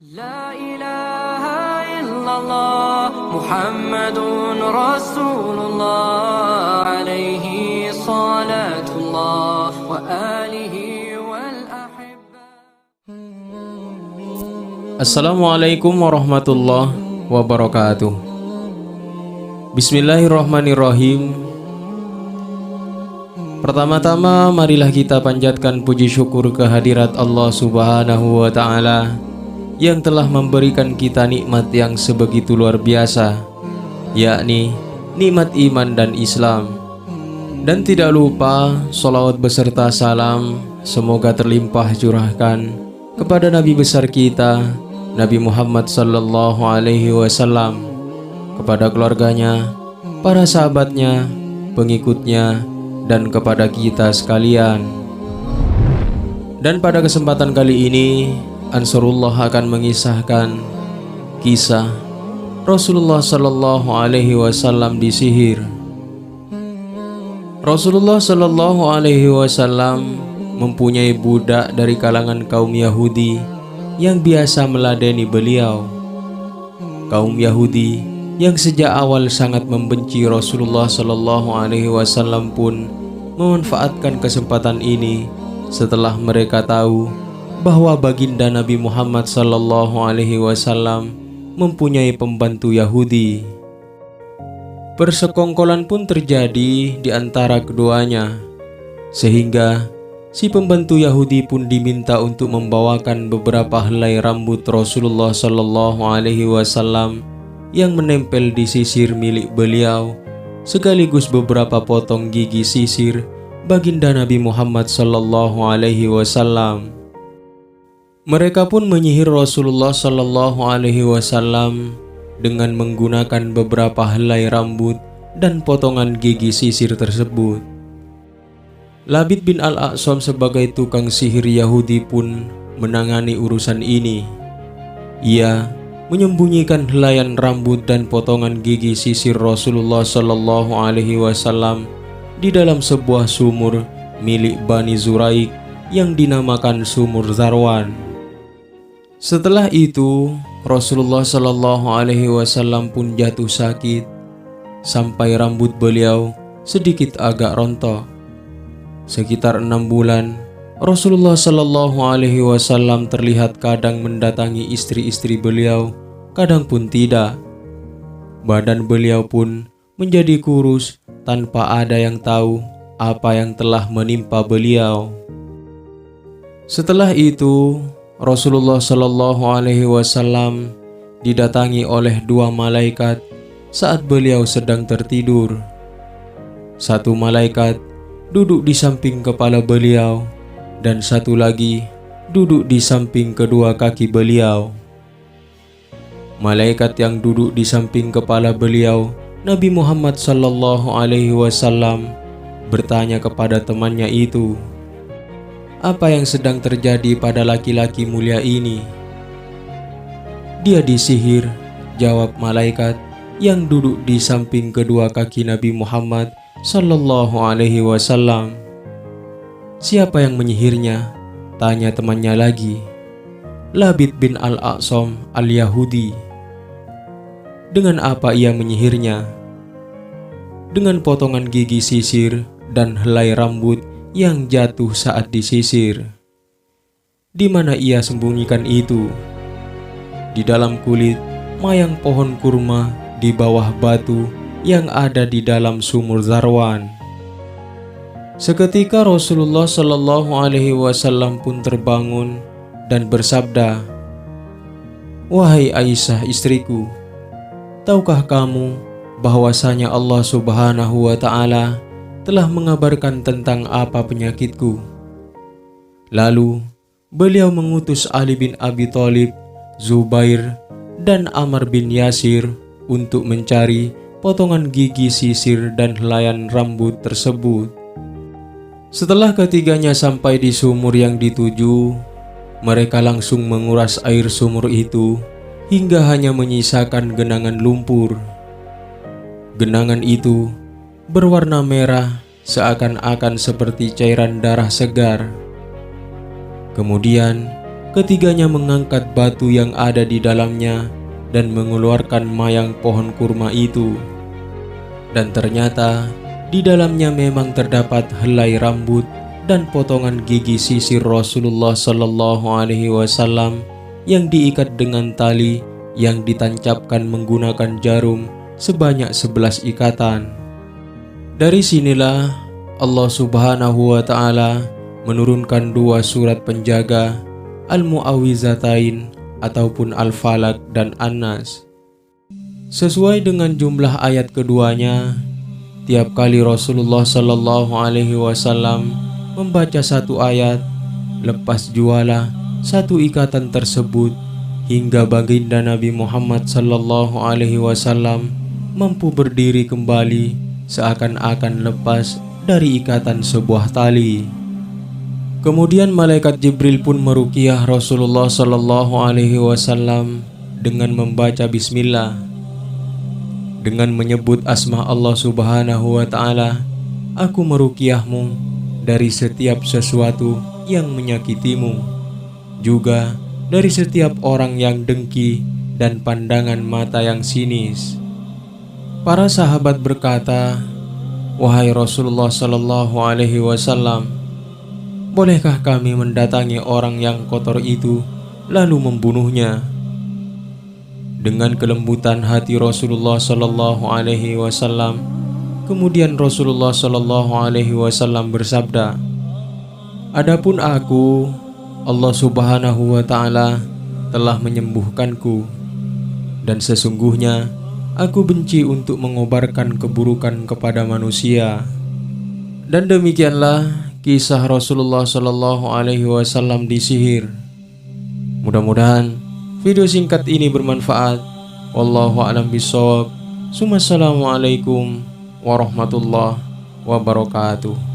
لا إله إلا الله محمد رسول الله عليه صلاة الله وآله والأحبة. Assalamualaikum warahmatullahi wabarakatuh. Bismillahirrahmanirrahim. Pertama-tama marilah kita panjatkan puji syukur kehadirat Allah Subhanahu wa Ta'ala yang telah memberikan kita nikmat yang sebegitu luar biasa, yakni nikmat iman dan Islam. Dan tidak lupa sholawat beserta salam semoga terlimpah curahkan kepada Nabi besar kita, Nabi Muhammad sallallahu alaihi wasallam, kepada keluarganya, para sahabatnya, pengikutnya, dan kepada kita sekalian. Dan pada kesempatan kali ini Ansarullah akan mengisahkan kisah Rasulullah sallallahu alaihi wasallam disihir. Rasulullah sallallahu alaihi wasallam mempunyai budak dari kalangan kaum Yahudi yang biasa meladeni beliau. Kaum Yahudi yang sejak awal sangat membenci Rasulullah sallallahu alaihi wasallam pun memanfaatkan kesempatan ini setelah mereka tahu bahwa baginda Nabi Muhammad sallallahu alaihi wasallam mempunyai pembantu Yahudi. Persekongkolan pun terjadi di antara keduanya, sehingga si pembantu Yahudi pun diminta untuk membawakan beberapa helai rambut Rasulullah sallallahu alaihi wasallam yang menempel di sisir milik beliau, sekaligus beberapa potong gigi sisir baginda Nabi Muhammad sallallahu alaihi wasallam. Mereka pun menyihir Rasulullah sallallahu alaihi wasallam dengan menggunakan beberapa helai rambut dan potongan gigi sisir tersebut. Labid bin Al-A'sam sebagai tukang sihir Yahudi pun menangani urusan ini. Ia menyembunyikan helaian rambut dan potongan gigi sisir Rasulullah sallallahu alaihi wasallam di dalam sebuah sumur milik Bani Zuraik yang dinamakan Sumur Zarwan. Setelah itu, Rasulullah sallallahu alaihi wasallam pun jatuh sakit sampai rambut beliau sedikit agak rontok. Sekitar 6 bulan, Rasulullah sallallahu alaihi wasallam terlihat kadang mendatangi istri-istri beliau, kadang pun tidak. Badan beliau pun menjadi kurus tanpa ada yang tahu apa yang telah menimpa beliau. Setelah itu, Rasulullah sallallahu alaihi wasallam didatangi oleh 2 malaikat saat beliau sedang tertidur. Satu malaikat duduk di samping kepala beliau dan satu lagi duduk di samping kedua kaki beliau. Malaikat yang duduk di samping kepala beliau, Nabi Muhammad sallallahu alaihi wasallam, bertanya kepada temannya itu, "Apa yang sedang terjadi pada laki-laki mulia ini?" "Dia disihir," jawab malaikat yang duduk di samping kedua kaki Nabi Muhammad sallallahu alaihi wasallam. "Siapa yang menyihirnya?" tanya temannya lagi. "Labid bin Al-A'sam al-Yahudi." "Dengan apa ia menyihirnya?" "Dengan potongan gigi sisir dan helai rambut yang jatuh saat disisir." "Di mana ia sembunyikan itu?" "Di dalam kulit mayang pohon kurma di bawah batu yang ada di dalam sumur Zarwan." Seketika Rasulullah sallallahu alaihi wasallam pun terbangun dan bersabda, "Wahai Aisyah istriku, tahukah kamu bahwasanya Allah Subhanahu wa Ta'ala telah mengabarkan tentang apa penyakitku?" Lalu beliau mengutus Ali bin Abi Thalib, Zubair, dan Ammar bin Yasir untuk mencari potongan gigi sisir dan helaian rambut tersebut. Setelah ketiganya sampai di sumur yang dituju, mereka langsung menguras air sumur itu hingga hanya menyisakan genangan lumpur. Genangan itu berwarna merah seakan-akan seperti cairan darah segar. Kemudian ketiganya mengangkat batu yang ada di dalamnya dan mengeluarkan mayang pohon kurma itu. Dan ternyata di dalamnya memang terdapat helai rambut dan potongan gigi sisir Rasulullah Sallallahu Alaihi Wasallam yang diikat dengan tali yang ditancapkan menggunakan jarum sebanyak 11 ikatan. Dari sinilah Allah Subhanahu wa Ta'ala menurunkan 2 surat penjaga, Al-Mu'awwizatain ataupun Al-Falaq dan An-Nas. Sesuai dengan jumlah ayat keduanya, tiap kali Rasulullah Sallallahu Alaihi Wasallam membaca 1 ayat, lepas jualah 1 ikatan tersebut hingga baginda Nabi Muhammad Sallallahu Alaihi Wasallam mampu berdiri kembali seakan-akan lepas dari ikatan sebuah tali. Kemudian malaikat Jibril pun meruqyah Rasulullah Sallallahu Alaihi Wasallam dengan membaca Bismillah, dengan menyebut asma Allah Subhanahu wa Ta'ala, aku meruqyahmu dari setiap sesuatu yang menyakitimu, juga dari setiap orang yang dengki dan pandangan mata yang sinis. Para sahabat berkata, wahai Rasulullah Sallallahu Alaihi Wasallam, bolehkah kami mendatangi orang yang kotor itu lalu membunuhnya? Dengan kelembutan hati Rasulullah Sallallahu Alaihi Wasallam, kemudian Rasulullah Sallallahu Alaihi Wasallam bersabda, adapun aku, Allah Subhanahu wa Ta'ala telah menyembuhkanku, dan sesungguhnya aku benci untuk mengobarkan keburukan kepada manusia. Dan demikianlah kisah Rasulullah Sallallahu Alaihi Wasallam disihir. Mudah-mudahan video singkat ini bermanfaat. Wallahu a'lam bishawab. Assalamualaikum warahmatullahi wabarakatuh.